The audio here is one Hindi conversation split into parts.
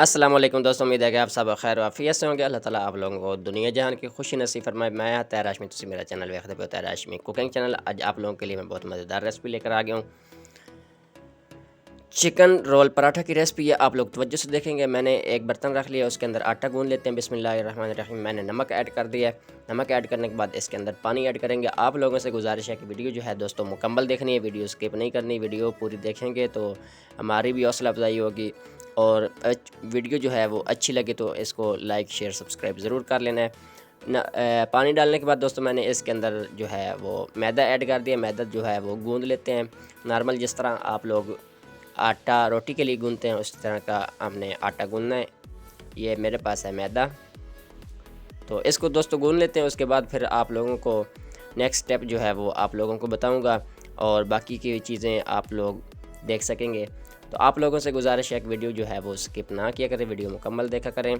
अस्सलाम वालेकुम दोस्तों, उम्मीद है कि आप सब खैर आफियत से होंगे। अल्लाह ताला आप लोगों को दुनिया जहान की खुशी नसीब फरमाए। मैं तैयार हाशमी, तुसी मेरा चैनल वेखदे पे हो, तैयार हाशमी कुकिंग चैनल। आज आप लोगों के लिए मैं बहुत मज़ेदार रेसिपी लेकर आ गया हूँ। चिकन रोल पराठा की रेसिपी है। आप लोग तवज्जो से देखेंगे। मैंने एक बर्तन रख लिया, उसके अंदर आटा गूंद लेते हैं। बिस्मिल्लाहिर्रहमानिर्रहीम। मैंने नमक ऐड कर दिया है। नमक ऐड करने के बाद इसके अंदर पानी ऐड करेंगे। आप लोगों से गुजारिश है कि वीडियो जो है दोस्तों मुकम्मल देखनी है, वीडियो स्किप नहीं करनी। वीडियो पूरी देखेंगे तो हमारी भी हौसला अफजाई होगी, और वीडियो जो है वो अच्छी लगे तो इसको लाइक शेयर सब्सक्राइब ज़रूर कर लेना है। पानी डालने के बाद दोस्तों मैंने इसके अंदर जो है वो मैदा ऐड कर दिया। मैदा जो है वो गूंद लेते हैं नॉर्मल, जिस तरह आप लोग आटा रोटी के लिए गूंदते हैं उस तरह का हमने आटा गूंदना है। ये मेरे पास है मैदा, तो इसको दोस्तों गूंद लेते हैं। उसके बाद फिर आप लोगों को नेक्स्ट स्टेप जो है वो आप लोगों को बताऊंगा, और बाकी की चीज़ें आप लोग देख सकेंगे। तो आप लोगों से गुजारिश है कि वीडियो जो है वो स्किप ना किया करें, वीडियो मुकम्मल देखा करें।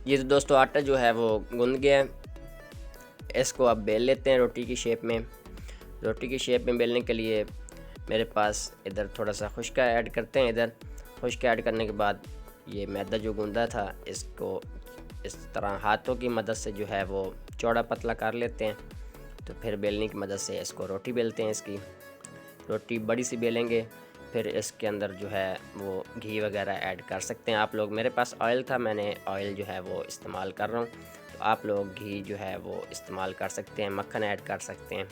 ये तो दोस्तों आटा जो है वो गूंद गया है। इसको अब बेल लेते हैं रोटी की शेप में। रोटी की शेप में बेलने के लिए मेरे पास इधर थोड़ा सा खुश्का ऐड करते हैं। इधर खुश्का ऐड करने के बाद ये मैदा जो गूंदा था इसको इस तरह हाथों की मदद से जो है वो चौड़ा पतला कर लेते हैं। तो फिर बेलने की मदद से इसको रोटी बेलते हैं। इसकी रोटी बड़ी सी बेलेंगे। फिर इसके अंदर जो है वो घी वगैरह ऐड कर सकते हैं आप लोग। मेरे पास ऑयल था, मैंने ऑयल जो है वो इस्तेमाल कर रहा हूँ। तो आप लोग घी जो है वो इस्तेमाल कर सकते हैं, मक्खन ऐड कर सकते हैं।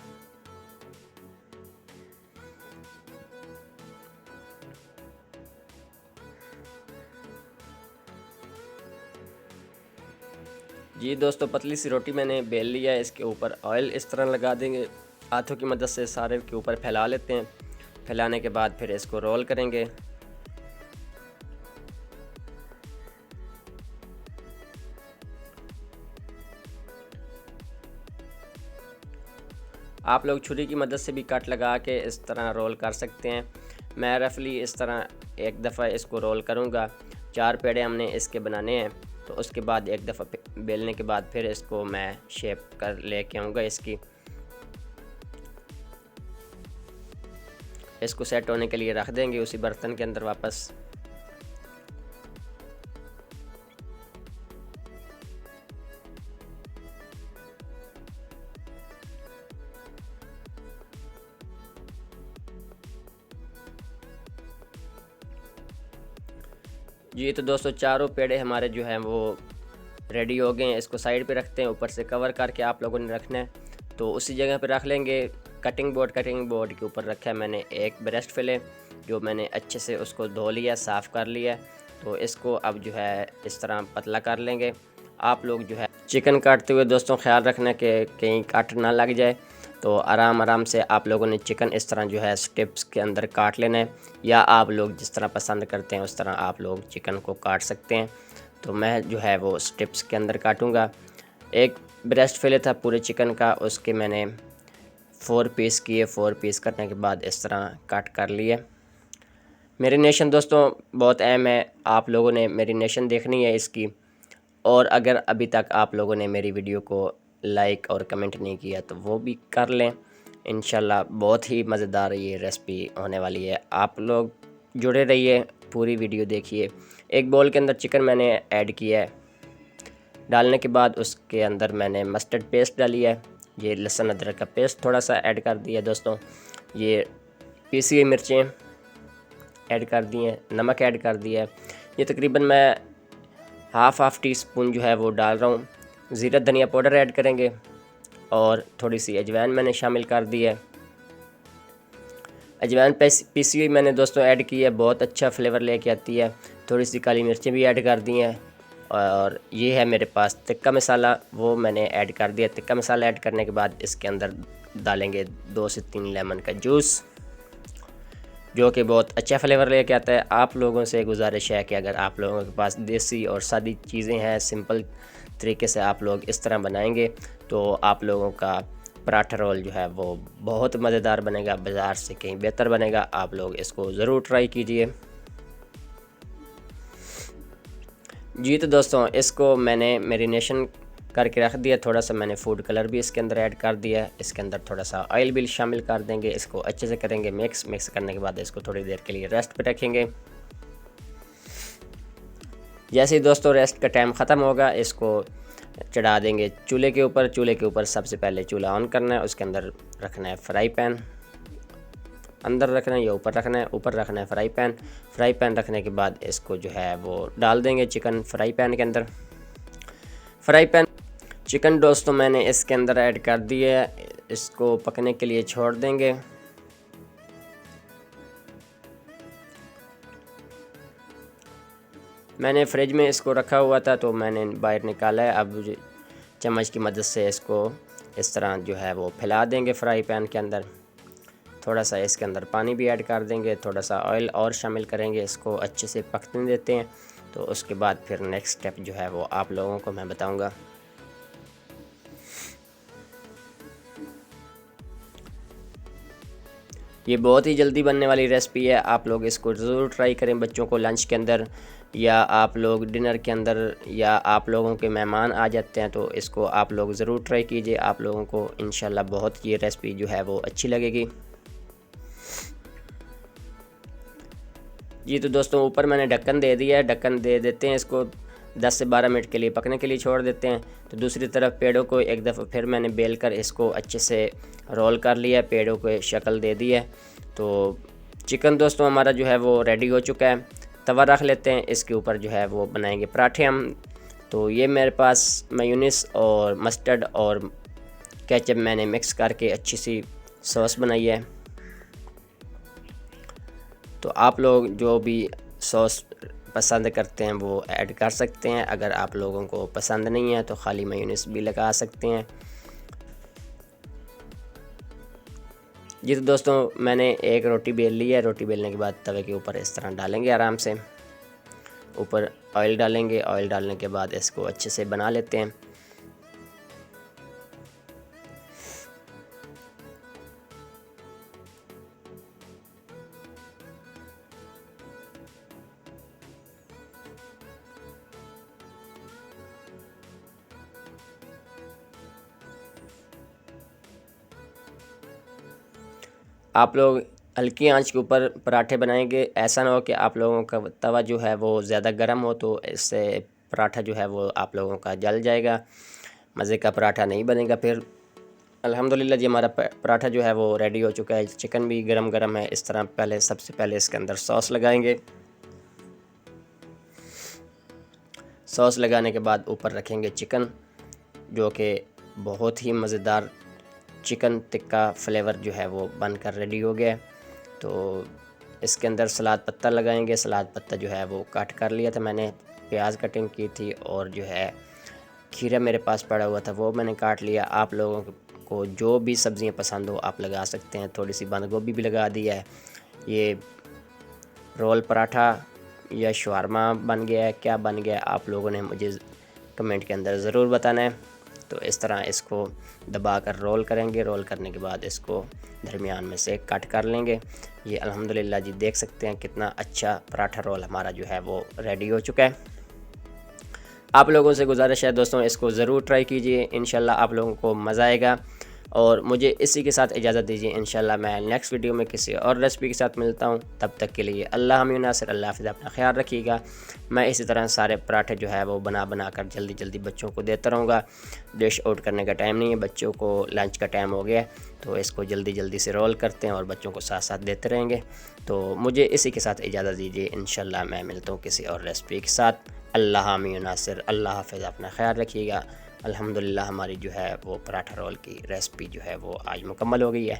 जी दोस्तों, पतली सी रोटी मैंने बेल लिया है। इसके ऊपर ऑयल इस तरह लगा देंगे, हाथों की मदद से सारे के ऊपर फैला लेते हैं। फैलाने के बाद फिर इसको रोल करेंगे। आप लोग छुरी की मदद से भी कट लगा के इस तरह रोल कर सकते हैं। मैं रफली इस तरह एक दफ़ा इसको रोल करूँगा। 4 पेड़े हमने इसके बनाने हैं, तो उसके बाद एक दफ़ा बेलने के बाद फिर इसको मैं शेप कर लेके आऊँगा। इसको सेट होने के लिए रख देंगे उसी बर्तन के अंदर वापस। जी तो दोस्तों, चारों पेड़े हमारे जो हैं वो रेडी हो गए हैं। इसको साइड पे रखते हैं, ऊपर से कवर करके आप लोगों ने रखना है। तो उसी जगह पे रख लेंगे। कटिंग बोर्ड के ऊपर रखा है मैंने एक ब्रेस्ट फिले, जो मैंने अच्छे से उसको धो लिया, साफ़ कर लिया। तो इसको अब जो है इस तरह पतला कर लेंगे। आप लोग जो है चिकन काटते हुए दोस्तों ख्याल रखना कि कहीं काट ना लग जाए। तो आराम से आप लोगों ने चिकन इस तरह जो है स्टेप्स के अंदर काट लेना है, या आप लोग जिस तरह पसंद करते हैं उस तरह आप लोग चिकन को काट सकते हैं। तो मैं जो है वो स्टेप्स के अंदर काटूंगा। एक ब्रेस्ट फिले था पूरे चिकन का, उसके मैंने 4 पीस किए। 4 पीस करने के बाद इस तरह कट कर लिए। मैरिनेशन दोस्तों बहुत अहम है, आप लोगों ने मैरिनेशन देखनी है इसकी। और अगर अभी तक आप लोगों ने मेरी वीडियो को लाइक और कमेंट नहीं किया तो वो भी कर लें। इंशाल्लाह बहुत ही मज़ेदार ये रेसिपी होने वाली है। आप लोग जुड़े रहिए, पूरी वीडियो देखिए। एक बाउल के अंदर चिकन मैंने ऐड किया है। डालने के बाद उसके अंदर मैंने मस्टर्ड पेस्ट डाली है। ये लहसुन अदरक का पेस्ट थोड़ा सा ऐड कर दिया दोस्तों। ये पीसी हुई मिर्चें ऐड कर दी हैं, नमक ऐड कर दिया है। ये तकरीबन मैं हाफ़ टी स्पून जो है वो डाल रहा हूँ। ज़ीरा धनिया पाउडर ऐड करेंगे, और थोड़ी सी अजवाइन मैंने शामिल कर दी है। अजवाइन पीसी हुई मैंने दोस्तों ऐड की है, बहुत अच्छा फ्लेवर लेके आती है। थोड़ी सी काली मिर्चें भी ऐड कर दी हैं, और ये है मेरे पास तिक्का मसाला, वो मैंने ऐड कर दिया। तिक्का मसाला ऐड करने के बाद इसके अंदर डालेंगे 2 से 3 लेमन का जूस, जो कि बहुत अच्छा फ्लेवर लेके आता है। आप लोगों से गुजारिश है कि अगर आप लोगों के पास देसी और सादी चीज़ें हैं, सिंपल तरीके से आप लोग इस तरह बनाएंगे तो आप लोगों का पराठा रोल जो है वो बहुत मज़ेदार बनेगा, बाज़ार से कहीं बेहतर बनेगा। आप लोग इसको ज़रूर ट्राई कीजिए। जी तो दोस्तों, इसको मैंने मैरिनेशन करके रख दिया। थोड़ा सा मैंने फूड कलर भी इसके अंदर ऐड कर दिया है। इसके अंदर थोड़ा सा ऑयल भी शामिल कर देंगे। इसको अच्छे से करेंगे मिक्स करने के बाद इसको थोड़ी देर के लिए रेस्ट पे रखेंगे। जैसे ही दोस्तों रेस्ट का टाइम ख़त्म होगा, इसको चढ़ा देंगे चूल्हे के ऊपर। चूल्हे के ऊपर सबसे पहले चूल्हा ऑन करना है, उसके अंदर रखना है फ्राई पैन। अंदर रखना है या ऊपर रखना है? ऊपर रखना है फ्राई पैन। फ्राई पैन रखने के बाद इसको जो है वो डाल देंगे चिकन फ्राई पैन के अंदर। फ्राई पैन चिकन दोस्तों मैंने इसके अंदर ऐड कर दिया है। इसको पकने के लिए छोड़ देंगे। मैंने फ्रिज में इसको रखा हुआ था तो मैंने बाहर निकाला है। अब चम्मच की मदद से इसको इस तरह जो है वो फैला देंगे फ्राई पैन के अंदर। थोड़ा सा इसके अंदर पानी भी ऐड कर देंगे, थोड़ा सा ऑयल और शामिल करेंगे। इसको अच्छे से पकने देते हैं। तो उसके बाद फिर नेक्स्ट स्टेप जो है वो आप लोगों को मैं बताऊंगा। ये बहुत ही जल्दी बनने वाली रेसिपी है। आप लोग इसको ज़रूर ट्राई करें बच्चों को लंच के अंदर, या आप लोग डिनर के अंदर, या आप लोगों के मेहमान आ जाते हैं तो इसको आप लोग ज़रूर ट्राई कीजिए। आप लोगों को इंशाल्लाह बहुत ये रेसिपी जो है वो अच्छी लगेगी। जी तो दोस्तों, ऊपर मैंने ढक्कन दे दिया है। ढक्कन दे देते हैं, इसको 10 से 12 मिनट के लिए पकने के लिए छोड़ देते हैं। तो दूसरी तरफ पेड़ों को एक दफ़ा फिर मैंने बेल कर इसको अच्छे से रोल कर लिया है, पेड़ों को शक्ल दे दी है। तो चिकन दोस्तों हमारा जो है वो रेडी हो चुका है। तवा रख लेते हैं, इसके ऊपर जो है वो बनाएंगे पराठे हम। तो ये मेरे पास मेयोनीज और मस्टर्ड और केचप मैंने मिक्स करके अच्छी सी सॉस बनाई है। तो आप लोग जो भी सॉस पसंद करते हैं वो ऐड कर सकते हैं। अगर आप लोगों को पसंद नहीं है तो खाली मेयोनीज भी लगा सकते हैं। जी तो दोस्तों, मैंने एक रोटी बेल ली है। रोटी बेलने के बाद तवे के ऊपर इस तरह डालेंगे आराम से। ऊपर ऑयल डालेंगे। ऑयल डालने के बाद इसको अच्छे से बना लेते हैं। आप लोग हल्की आंच के ऊपर पराठे बनाएंगे। ऐसा ना हो कि आप लोगों का तवा जो है वो ज़्यादा गर्म हो, तो इससे पराठा जो है वो आप लोगों का जल जाएगा, मज़े का पराठा नहीं बनेगा फिर। अल्हम्दुलिल्लाह जी, हमारा पराठा जो है वो रेडी हो चुका है। चिकन भी गरम गरम है। इस तरह सबसे पहले इसके अंदर सॉस लगाएंगे। सॉस लगाने के बाद ऊपर रखेंगे चिकन, जो कि बहुत ही मज़ेदार चिकन टिक्का फ्लेवर जो है वो बनकर रेडी हो गया। तो इसके अंदर सलाद पत्ता लगाएंगे। सलाद पत्ता जो है वो काट कर लिया था मैंने, प्याज कटिंग की थी, और जो है खीरा मेरे पास पड़ा हुआ था वो मैंने काट लिया। आप लोगों को जो भी सब्ज़ियां पसंद हो आप लगा सकते हैं। थोड़ी सी बंद गोभी भी लगा दी है। ये रोल पराठा या शवारमा बन गया है। क्या बन गया आप लोगों ने मुझे कमेंट के अंदर ज़रूर बताना है। तो इस तरह इसको दबा कर रोल करेंगे। रोल करने के बाद इसको दरमियान में से कट कर लेंगे। ये अल्हम्दुलिल्लाह जी, देख सकते हैं कितना अच्छा पराठा रोल हमारा जो है वो रेडी हो चुका है। आप लोगों से गुजारिश है दोस्तों, इसको ज़रूर ट्राई कीजिए। इंशाल्लाह आप लोगों को मज़ा आएगा। और मुझे इसी के साथ इजाज़त दीजिए। इंशाल्लाह मैं नेक्स्ट वीडियो में किसी और रेसिपी के साथ मिलता हूँ। तब तक के लिए अल्लाह हम नासिर, अल्लाह हाफ़िज़, अपना ख्याल रखिएगा। मैं इसी तरह सारे पराठे जो है वो बना कर जल्दी बच्चों को देता रहूँगा। डिश आउट करने का टाइम नहीं है, बच्चों को लंच का टाइम हो गया, तो इसको जल्दी से रोल करते हैं और बच्चों को साथ साथ देते रहेंगे। तो मुझे इसी के साथ इजाज़त दीजिए। इंशाल्लाह मैं मिलता हूँ किसी और रेसिपी के साथ। अल्लाह हम नासिर, अल्लाह हाफ़िज़, अपना ख्याल रखिएगा। अल्हम्दुलिल्लाह हमारी जो है वो पराठा रोल की रेसिपी जो है वो आज मुकम्मल हो गई है।